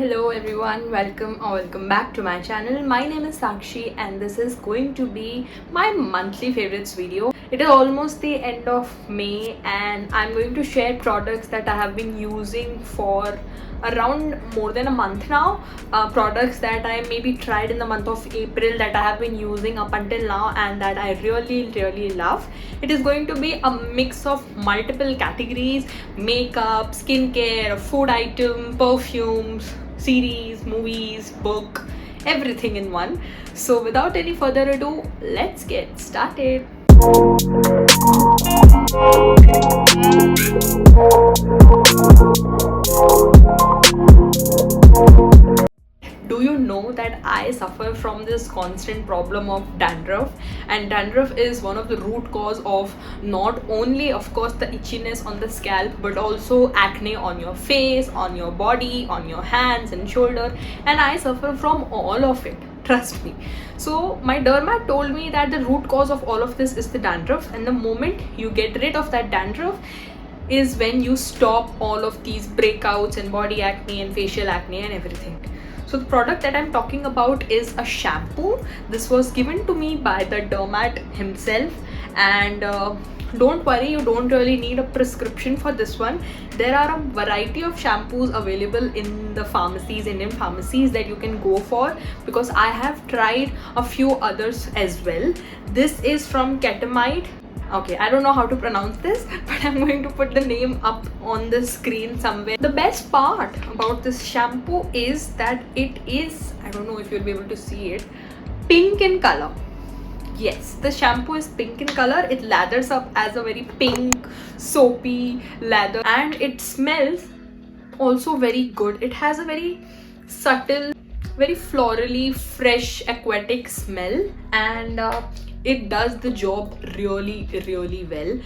Hello everyone, welcome back to my channel. My name is Sakshi and this is going to be my monthly favorites video. It is almost the end of May and I'm going to share products that I have been using for around more than a month now. Products that I maybe tried in the month of April that I have been using up until now and that I really love. It is going to be a mix of multiple categories: makeup, skincare, food item, perfumes, series, movies, book, everything in one. So without any further ado, let's get started. Do you know that I suffer from this constant problem of dandruff? And dandruff is one of the root cause of not only, of course, the itchiness on the scalp, but also acne on your face, on your body, on your hands and shoulder. And I suffer from all of it. Trust me. So my dermat told me that the root cause of all of this is the dandruff, and the moment you get rid of that dandruff is when you stop all of these breakouts and body acne and facial acne and everything. So the product that I'm talking about is a shampoo. This was given to me by the dermat himself, and don't worry, you don't really need a prescription for this one. There are a variety of shampoos available in the pharmacies, Indian pharmacies, that you can go for, because I have tried a few others as well. This is from Ketamite. Okay, I don't know how to pronounce this, but I'm going to put the name up on the screen somewhere. The best part about this shampoo is that it is, I don't know if you'll be able to see it, pink in color. Yes, the shampoo is pink in color. It lathers up as a very pink, soapy lather, and it smells also very good. It has a very subtle, very florally fresh aquatic smell, and it does the job really well.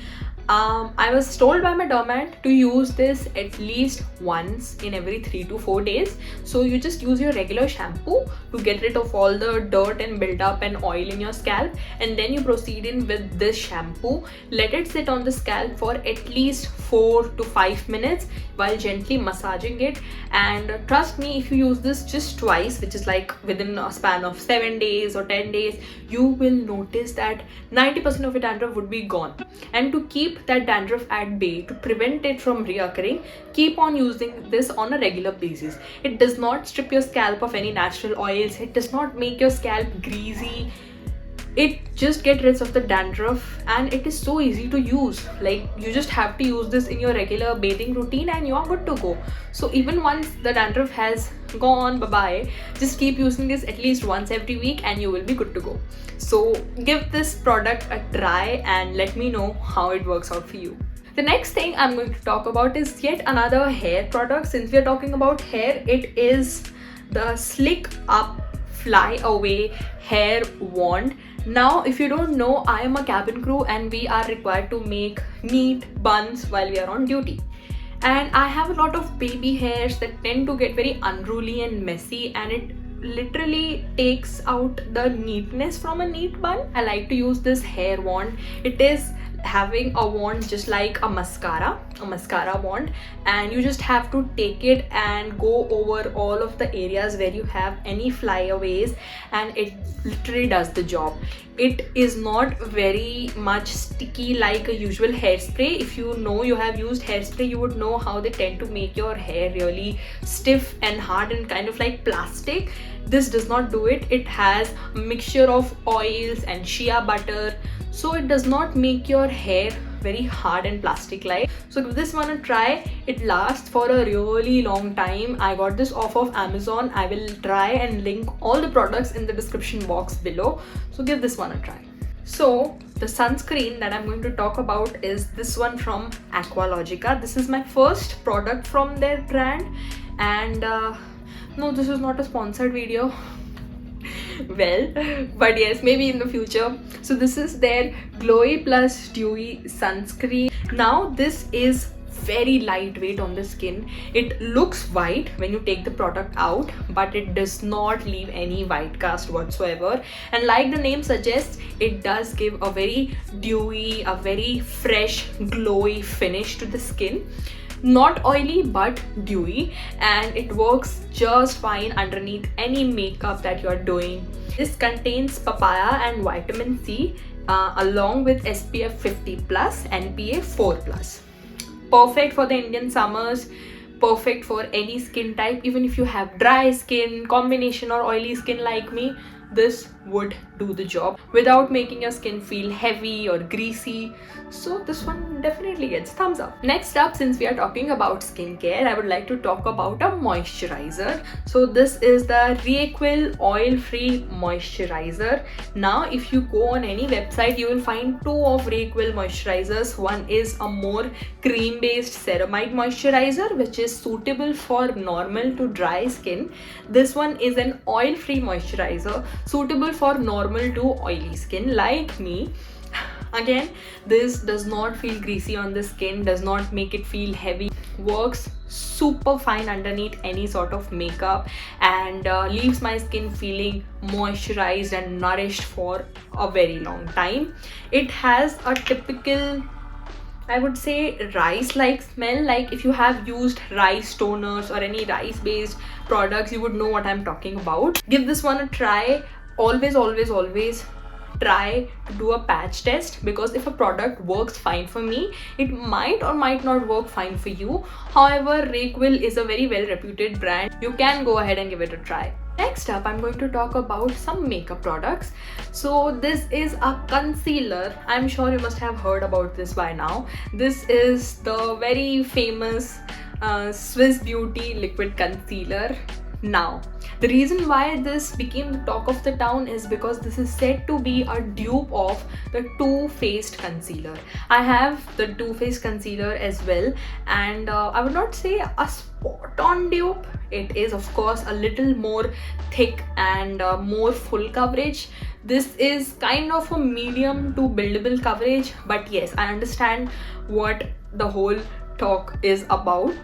I was told by my dermat to use this at least once in every 3 to 4 days. So you just use your regular shampoo to get rid of all the dirt and build-up and oil in your scalp, and then you proceed in with this shampoo. Let it sit on the scalp for at least 4 to 5 minutes while gently massaging it. And trust me, if you use this just twice, which is like within a span of 7 days or 10 days, you will notice that 90% of your dandruff would be gone. And to keep that dandruff at bay, to prevent it from reoccurring, keep on using this on a regular basis. It does not strip your scalp of any natural oils. It does not make your scalp greasy. It just gets rid of the dandruff, and it is so easy to use. Like, you just have to use this in your regular bathing routine and you are good to go. So even once the dandruff has gone, bye-bye, just keep using this at least once every week and you will be good to go. So give this product a try and let me know how it works out for you. The next thing I'm going to talk about is yet another hair product. Since we are talking about hair, it is the Slick Up Fly Away Hair Wand. Now, if you don't know, I am a cabin crew and we are required to make neat buns while we are on duty. And I have a lot of baby hairs that tend to get very unruly and messy, and it literally takes out the neatness from a neat bun. I like to use this hair wand. It is having a wand just like a mascara wand, and you just have to take it and go over all of the areas where you have any flyaways, and it literally does the job. It is not very much sticky like a usual hairspray. If you know, you have used hairspray, you would know how they tend to make your hair really stiff and hard and kind of like plastic. This does not do it. It has a mixture of oils and shea butter, so it does not make your hair very hard and plastic like. So give this one a try. It lasts for a really long time. I got this off of Amazon. I will try and link all the products in the description box below. So give this one a try. So the sunscreen that I'm going to talk about is this one from Aqualogica. This is my first product from their brand, and no, this is not a sponsored video. Well, but yes, maybe in the future. So this is their Glowy Plus Dewy Sunscreen. Now this is very lightweight on the skin. It looks white when you take the product out, but it does not leave any white cast whatsoever. And like the name suggests, it does give a very dewy, a very fresh, glowy finish to the skin. Not oily but dewy, and it works just fine underneath any makeup that you're doing. This contains papaya and vitamin C along with SPF 50 plus and PA 4 plus. Perfect for the Indian summers, perfect for any skin type. Even if you have dry skin, combination or oily skin like me, this would do the job without making your skin feel heavy or greasy. So this one definitely gets thumbs up. Next up, since we are talking about skincare, I would like to talk about a moisturizer. So this is the Reaquil oil-free moisturizer. Now if you go on any website, you will find two of Reaquil moisturizers. One is a more cream-based ceramide moisturizer, which is suitable for normal to dry skin. This one is an oil-free moisturizer suitable for normal to oily skin like me. Again, this does not feel greasy on the skin, does not make it feel heavy, works super fine underneath any sort of makeup, and leaves my skin feeling moisturized and nourished for a very long time. It has a typical, I would say, rice-like smell. Like if you have used rice toners or any rice-based products, you would know what I'm talking about. Give this one a try. Always, always, always try to do a patch test, because if a product works fine for me, it might or might not work fine for you. However, Reaquil is a very well-reputed brand. You can go ahead and give it a try. Next up, I'm going to talk about some makeup products. So this is a concealer. I'm sure you must have heard about this by now. This is the very famous Swiss Beauty liquid concealer. Now, the reason why this became the talk of the town is because this is said to be a dupe of the Too Faced concealer. I have the Too Faced concealer as well, and I would not say a spot-on dupe. It is of course a little more thick and more full coverage. This is kind of a medium to buildable coverage, but yes, I understand what the whole talk is about.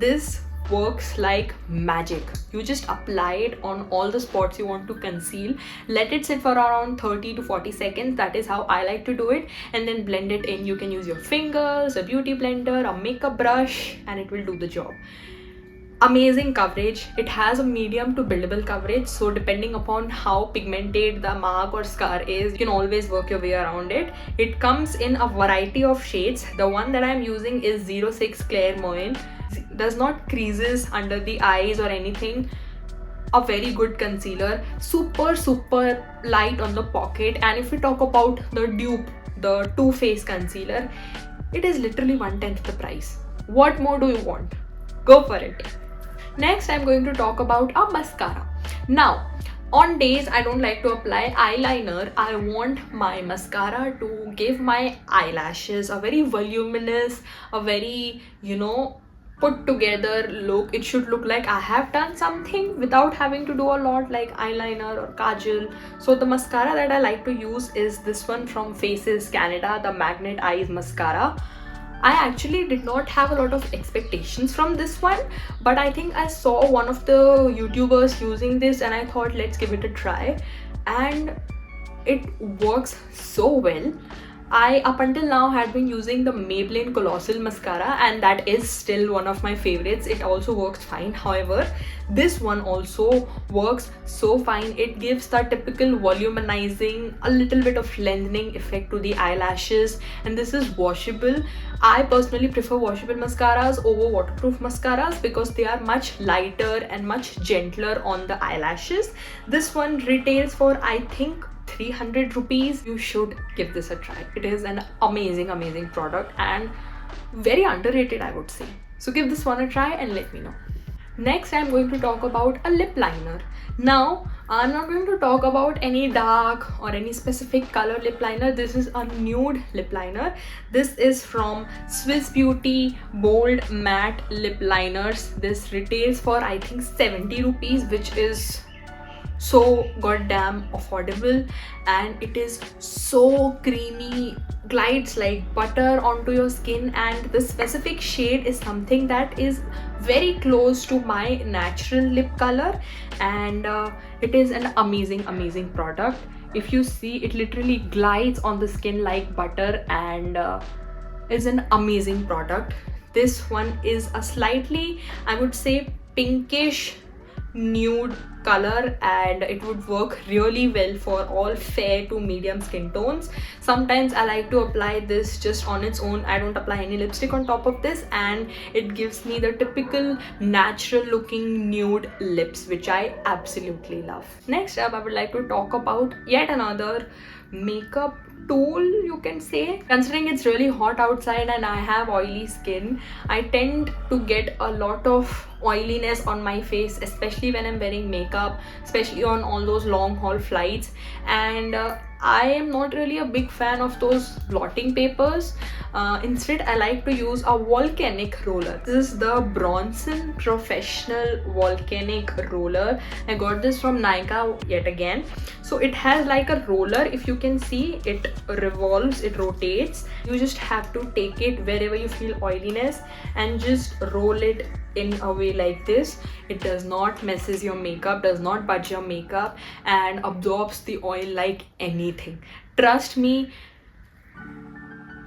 This works like magic. You just apply it on all the spots you want to conceal, let it sit for around 30 to 40 seconds. That is how I like to do it, and then blend it in. You can use your fingers, a beauty blender, a makeup brush, and it will do the job. Amazing coverage. It has a medium to buildable coverage, so depending upon how pigmented the mark or scar is, you can always work your way around it. It comes in a variety of shades. The one that I'm using is 06 Clairvoyant. Does not creases under the eyes or anything. A very good concealer, super light on the pocket. And if we talk about the dupe, the Too Faced concealer, it is literally 1/10 the price. What more do you want? Go for it. Next, I'm going to talk about a mascara. Now, on days I don't like to apply eyeliner, I want my mascara to give my eyelashes a very voluminous, a very, put together look. It should look like I have done something without having to do a lot like eyeliner or kajal. So the mascara that I like to use is this one from Faces Canada, the Magnet Eyes Mascara. I actually did not have a lot of expectations from this one, but I think I saw one of the YouTubers using this and I thought, let's give it a try, and it works so well. I up until now had been using the Maybelline Colossal Mascara, and that is still one of my favorites. It also works fine. However, this one also works so fine. It gives the typical voluminizing, a little bit of lengthening effect to the eyelashes, and this is washable. I personally prefer washable mascaras over waterproof mascaras because they are much lighter and much gentler on the eyelashes. This one retails for, I think, 300 rupees. You should give this a try. It is an amazing product and very underrated, I would say. So give this one a try and let me know. Next, I'm going to talk about a lip liner. Now, I'm not going to talk about any dark or any specific color lip liner. This is a nude lip liner. This is from Swiss Beauty Bold Matte Lip Liners. This retails for, I think, 70 rupees, which is so goddamn affordable, and it is so creamy, glides like butter onto your skin. And the specific shade is something that is very close to my natural lip color, and it is an amazing product. If you see, it literally glides on the skin like butter, and is an amazing product. This one is a slightly, I would say, pinkish nude color, and it would work really well for all fair to medium skin tones. Sometimes I like to apply this just on its own. I don't apply any lipstick on top of this, and it gives me the typical natural looking nude lips, which I absolutely love. Next up, I would like to talk about yet another makeup tool, you can say. Considering it's really hot outside and I have oily skin, I tend to get a lot of oiliness on my face, especially when I'm wearing makeup, especially on all those long haul flights. And I am not really a big fan of those blotting papers. Instead, I like to use a volcanic roller. This is the Bronson Professional Volcanic Roller. I got this from Nykaa yet again. So it has like a roller. If you can see, it revolves, it rotates. You just have to take it wherever you feel oiliness and just roll it in a way like this. It does not messes your makeup, does not budge your makeup, and absorbs the oil like anything. Trust me,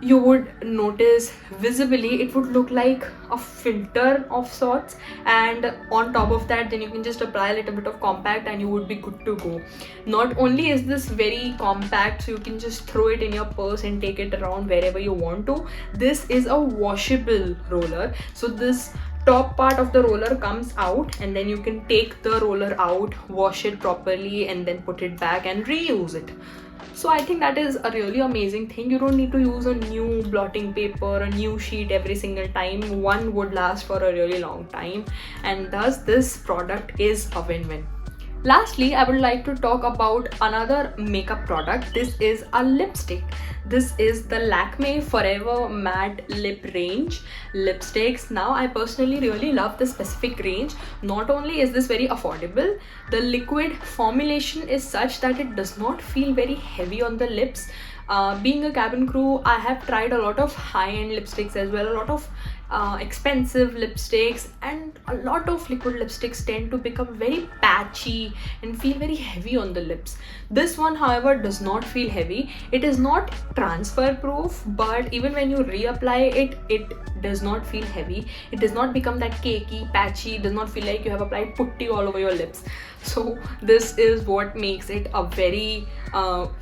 you would notice visibly it would look like a filter of sorts, and on top of that then you can just apply a little bit of compact and you would be good to go. Not only is this very compact, so you can just throw it in your purse and take it around wherever you want to. This is a washable roller, so this top part of the roller comes out and then you can take the roller out, wash it properly, and then put it back and reuse it. So I think that is a really amazing thing. You don't need to use a new blotting paper, a new sheet every single time. One would last for a really long time, and thus this product is a win-win. Lastly, I would like to talk about another makeup product. This is a lipstick. This is the Lakme Forever Matte Lip Range lipsticks. Now, I personally really love this specific range. Not only is this very affordable, the liquid formulation is such that it does not feel very heavy on the lips. Being a cabin crew, I have tried a lot of high-end lipsticks as well, a lot of expensive lipsticks, and a lot of liquid lipsticks tend to become very patchy and feel very heavy on the lips. This one, however, does not feel heavy. It is not transfer proof, but even when you reapply it, it does not feel heavy. It does not become that cakey, patchy, does not feel like you have applied putty all over your lips. So this is what makes it a very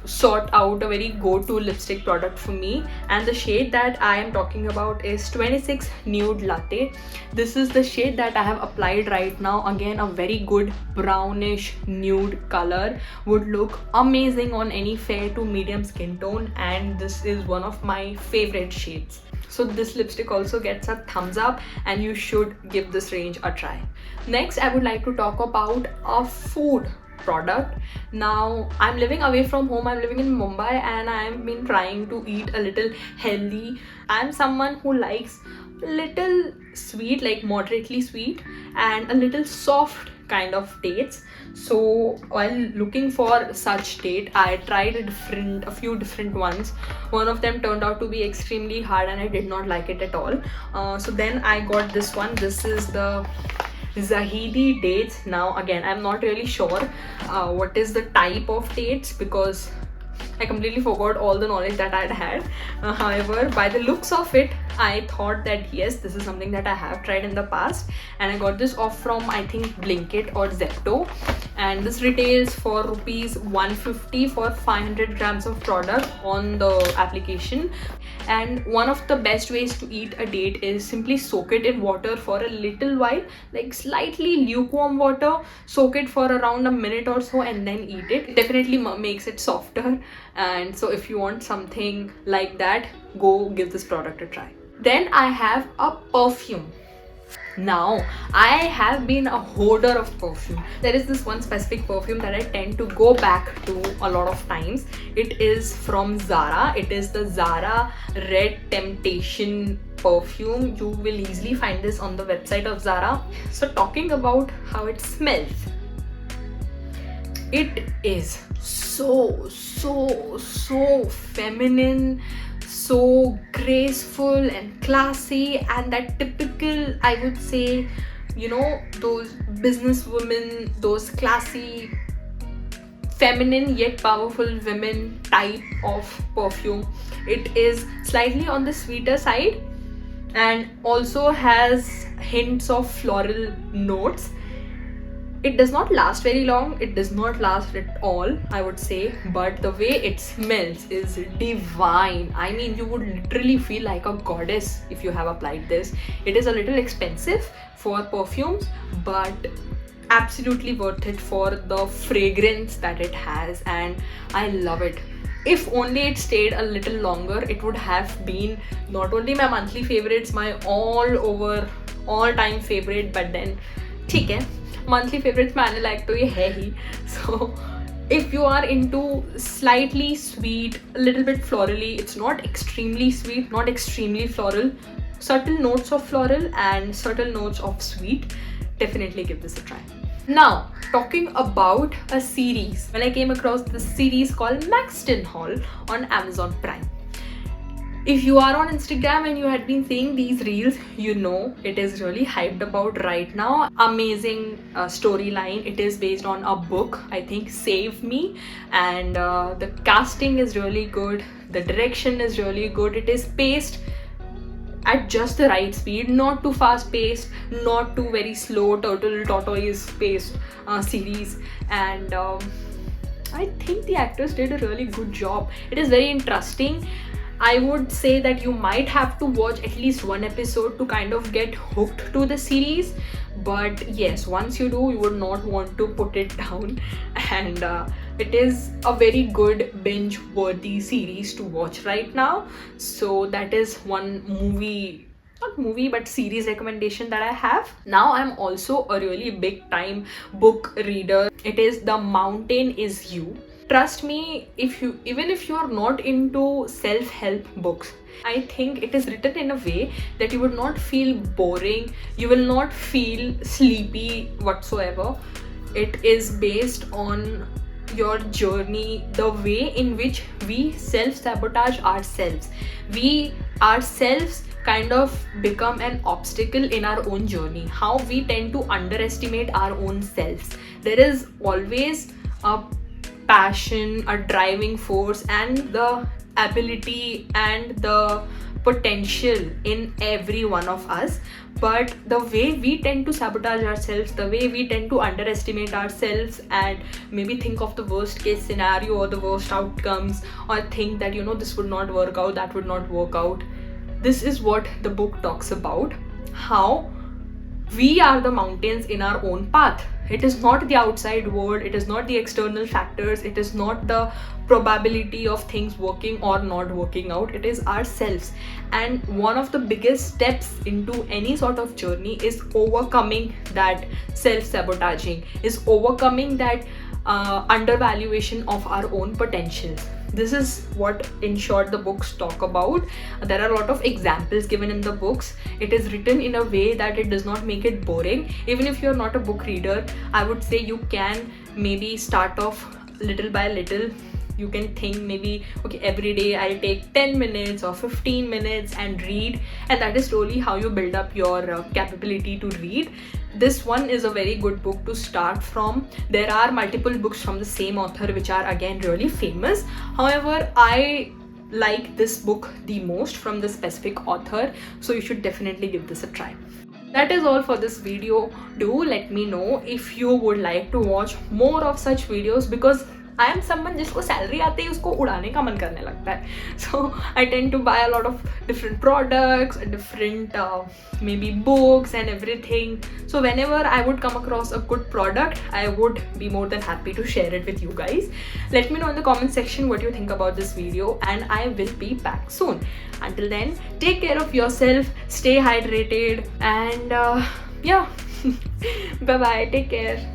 sought out, a very go-to lipstick product for me. And the shade that I am talking about is 26 Nude Latte. This is the shade that I have applied right now. Again, a very good brownish nude color, would look amazing on any fair to medium skin tone, and this is one of my favorite shades. So this lipstick also gets a thumbs up, and you should give this range a try. Next, I would like to talk about a food product. Now, I'm living away from home. I'm living in Mumbai and I've been trying to eat a little healthy. I'm someone who likes a little sweet, like moderately sweet, and a little soft kind of dates. So while looking for such date, I tried a few different ones. One of them turned out to be extremely hard and I did not like it at all. So then I got this one. This is the Zahidi dates. Now again, I'm not really sure what is the type of dates because I completely forgot all the knowledge that I'd had. However, by the looks of it, I thought that yes, this is something that I have tried in the past, and I got this off from, I think, Blinkit or Zepto, and this retails for rupees 150 for 500 grams of product on the application. And one of the best ways to eat a date is simply soak it in water for a little while, like slightly lukewarm water. Soak it for around a minute or so and then eat it. It definitely makes it softer, and so if you want something like that, go give this product a try. Then I have a perfume. Now, I have been a hoarder of perfume. There is this one specific perfume that I tend to go back to a lot of times. It is from Zara. It is the Zara Red Temptation perfume. You will easily find this on the website of Zara. So talking about how it smells, it is so feminine, so graceful and classy, and that typical, I would say, you know, those business women, those classy, feminine yet powerful women type of perfume. It is slightly on the sweeter side, and also has hints of floral notes. It does not last very long, it does not last at all, I would say, but the way it smells is divine. I mean, you would literally feel like a goddess if you have applied this. It is a little expensive for perfumes, but absolutely worth it for the fragrance that it has, and I love it. If only it stayed a little longer, it would have been not only my monthly favorites, my all time favorite, but then ठीक है, monthly favorites में आने लायक तो ये है ही. So if you are into slightly sweet, a little bit florally, it's not extremely sweet, not extremely floral, subtle notes of floral and subtle notes of sweet, definitely give this a try. Now, talking about a series, when I came across this series called Maxton Hall on Amazon Prime. If you are on Instagram and you had been seeing these reels, you know it is really hyped about right now. Amazing storyline. It is based on a book, I think, Save Me, and the casting is really good. The direction is really good. It is paced at just the right speed, not too fast paced, not too very slow turtle tortoise paced series, and I think the actors did a really good job. It is very interesting. I would say that you might have to watch at least one episode to kind of get hooked to the series, but yes, once you do, you would not want to put it down, and it is a very good binge worthy series to watch right now. So that is one movie, not movie but series recommendation that I have. Now I'm also a really big time book reader. It is The Mountain Is You. Trust me, even if you are not into self-help books, I think it is written in a way that you would not feel boring, you will not feel sleepy whatsoever. It is based on your journey, the way in which we self-sabotage ourselves. We ourselves kind of become an obstacle in our own journey. How we tend to underestimate our own selves. There is always a passion, a driving force, and the ability and the potential in every one of us, but the way we tend to sabotage ourselves, the way we tend to underestimate ourselves and maybe think of the worst case scenario or the worst outcomes, or think that this would not work out, that would not work out. This is what the book talks about, how we are the mountains in our own path. It is not the outside world, it is not the external factors, it is not the probability of things working or not working out, it is ourselves. And one of the biggest steps into any sort of journey is overcoming that self-sabotaging, is overcoming that undervaluation of our own potentials. This is what, in short, the books talk about. There are a lot of examples given in the books. It is written in a way that it does not make it boring. Even if you're not a book reader, I would say you can maybe start off little by little. You can think maybe, okay, every day I'll take 10 minutes or 15 minutes and read, and that is slowly how you build up your capability to read. This one is a very good book to start from. There are multiple books from the same author which are again really famous. However, I like this book the most from the specific author, so you should definitely give this a try. That is all for this video. Do let me know if you would like to watch more of such videos, because I am someone जिसको salary आते ही उसको उड़ाने का मन करने लगता है. So I tend to buy a lot of different products, different maybe books and everything. So whenever I would come across a good product, I would be more than happy to share it with you guys. Let me know in the comment section what you think about this video, and I will be back soon. Until then, take care of yourself, stay hydrated, and yeah, bye bye, take care.